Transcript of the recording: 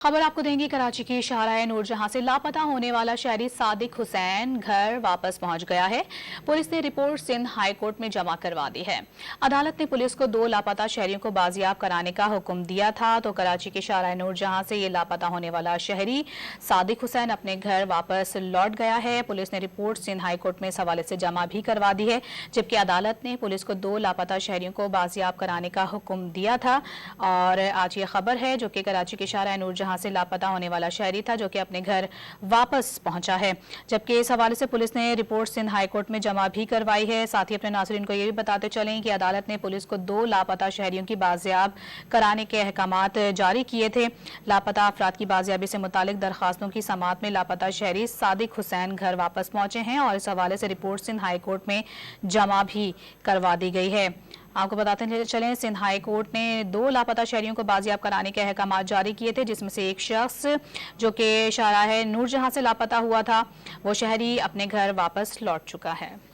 खबर आपको देंगे कराची की शाहराह नूरजहां से लापता होने वाला शहरी सादिक हुसैन घर वापस पहुंच गया है। पुलिस ने रिपोर्ट सिंध हाई कोर्ट में जमा करवा दी है। अदालत ने पुलिस को 2 लापता शहरियों को बाजियाब कराने का हुक्म दिया था, तो कराची के शाहराह नूरजहां से ये लापता होने वाला शहरी सादिक हुसैन अपने घर वापस लौट गया है। पुलिस ने रिपोर्ट सिंध हाई कोर्ट में इस हवाले से जमा भी करवा दी है, जबकि अदालत ने पुलिस को 2 लापता शहरियों को बाजियाब कराने का हुक्म दिया था। और आज ये खबर है जो कि कराची के शाहराह नूरजहां से लापता होने वाला शहरी था, जो कि अपने घर वापस पहुंचा है। जबकि इस हवाले से पुलिस ने रिपोर्ट सिंध हाई कोर्ट में जमा भी करवाई है। साथ ही अपने नाज़रीन को ये भी बताते चलें कि अदालत ने पुलिस को 2 लापता शहरियों की बाजियाब कराने के अहकामात जारी किए थे। लापता अफराद की बाजियाबी से मुतालिक दरखास्तों की समाअत में लापता शहरी सादिक हुसैन घर वापस पहुंचे हैं और इस हवाले से रिपोर्ट सिंध हाई कोर्ट में जमा भी करवा दी गई है। आपको बताते चलें, सिंध हाई कोर्ट ने 2 लापता शहरियों को बाजियाब कराने के अहकामात जारी किए थे, जिसमें से एक शख्स जो कि शाहराह नूरजहां से लापता हुआ था, वो शहरी अपने घर वापस लौट चुका है।